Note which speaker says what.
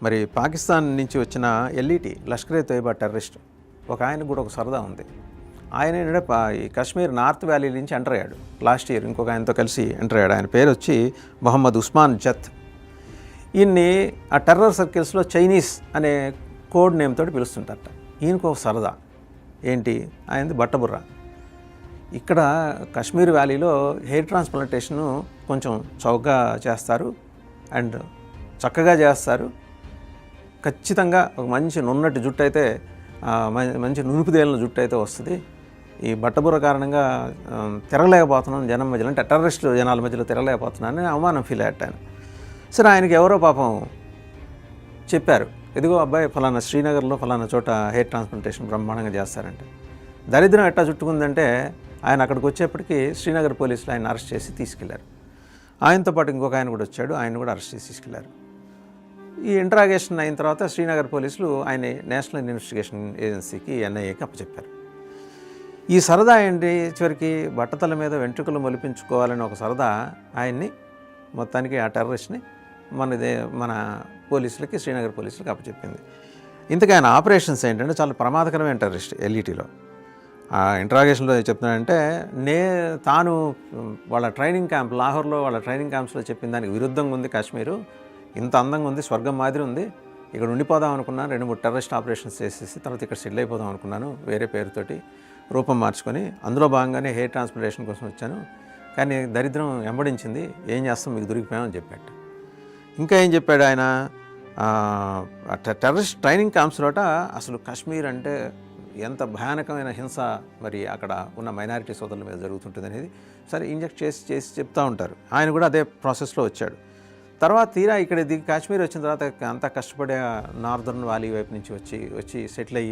Speaker 1: మరి పాకిస్తాన్ నుంచి వచ్చిన ఎల్ఈటి లష్కర్ తోయిబా టెర్రరిస్ట్ ఒక ఆయనకు కూడా ఒక సరదా ఉంది. ఆయన ఏంటంటే ఈ కాశ్మీర్ నార్త్ వ్యాలీ నుంచి ఎంటర్ అయ్యాడు లాస్ట్ ఇయర్, ఇంకొక ఆయనతో కలిసి ఎంటర్ అయ్యాడు. ఆయన పేరు వచ్చి మొహమ్మద్ ఉస్మాన్ జత్. ఈయన్ని ఆ టెర్రర్ సర్కిల్స్లో చైనీస్ అనే కోడ్ నేమ్ తోటి పిలుస్తుంటారట. ఈయనకు ఒక సరదా ఏంటి, ఆయనది బట్టబుర్ర. ఇక్కడ కాశ్మీర్ వ్యాలీలో హెయిర్ ట్రాన్స్ప్లాంటేషను కొంచెం చౌకగా చేస్తారు అండ్ చక్కగా చేస్తారు. ఖచ్చితంగా ఒక మంచి నున్నటి జుట్టు అయితే, మంచి నునుపుదేలిన జుట్టు అయితే వస్తుంది. ఈ బట్టబుర్ర కారణంగా తిరగలేకపోతున్నాను జనం మధ్యలో, అంటే టెర్రరిస్టు జనాల మధ్యలో తిరగలేకపోతున్నానని అవమానం ఫీల్ అయ్యాట ఆయన. సరే, ఆయనకి ఎవరో పాపం చెప్పారు, ఇదిగో అబ్బాయి ఫలానా శ్రీనగర్లో ఫలానా చోట హెయిర్ ట్రాన్స్ప్లాంటేషన్ బ్రహ్మాండంగా చేస్తారంటే. దరిద్రం ఎట్టా చుట్టుకుందంటే ఆయన అక్కడికి వచ్చేప్పటికి శ్రీనగర్ పోలీసులు ఆయన అరెస్ట్ చేసి తీసుకెళ్లారు. ఆయనతో పాటు ఇంకొక ఆయన కూడా వచ్చాడు, ఆయన కూడా అరెస్ట్ చేసి తీసుకెళ్లారు. ఈ ఇంటరాగేషన్ అయిన తర్వాత శ్రీనగర్ పోలీసులు ఆయన నేషనల్ ఇన్వెస్టిగేషన్ ఏజెన్సీకి ఎన్ఐఏకి అప్పచెప్పారు. ఈ సరదా ఏంటి, చివరికి బట్టతల మీద వెంట్రుకలు మొలిపించుకోవాలని ఒక సరదా ఆయన్ని మొత్తానికి ఆ టెర్రరిస్ట్ని మన పోలీసులకి, శ్రీనగర్ పోలీసులకి అప్పచెప్పింది. ఇంతకీ ఆయన ఆపరేషన్స్ ఏంటంటే చాలా ప్రమాదకరమైన టెర్రరిస్ట్. ఎల్ఈటీలో ఆ ఇంటరాగేషన్లో చెప్తున్నాడంటే, తాను వాళ్ళ ట్రైనింగ్ క్యాంప్ లాహోర్లో వాళ్ళ ట్రైనింగ్ క్యాంప్స్లో చెప్పిన దానికి విరుద్ధంగా ఉంది కాశ్మీరు, ఇంత అందంగా ఉంది, స్వర్గం మాదిరి ఉంది, ఇక్కడ ఉండిపోదాం అనుకున్నాను, 2-3 టెర్రరిస్ట్ ఆపరేషన్స్ చేసేసి తర్వాత ఇక్కడ సెటిల్ అయిపోదాం అనుకున్నాను వేరే పేరుతోటి రూపం మార్చుకొని, అందులో భాగంగానే హెయిర్ ట్రాన్స్ప్లాంటేషన్ కోసం వచ్చాను, కానీ దరిద్రం వెంబడించింది, ఏం చేస్తాం, మీకు దొరికిపోయామని చెప్పాడు. ఇంకా ఏం చెప్పాడు ఆయన, టెర్రరిస్ట్ ట్రైనింగ్ క్యాంప్స్లోట అసలు కాశ్మీర్ అంటే ఎంత భయానకమైన హింస మరి అక్కడ ఉన్న మైనారిటీ సోదరుల మీద జరుగుతుంటుంది అనేది సరే ఇంజెక్ట్ చేసి చెప్తూ ఉంటారు. ఆయన కూడా అదే ప్రాసెస్లో వచ్చాడు. తర్వాత తీరా ఇక్కడ కాశ్మీర్ వచ్చిన తర్వాత అంతా కష్టపడే నార్దర్న్ వ్యాలీ వైపు నుంచి వచ్చి సెటిల్ అయ్యి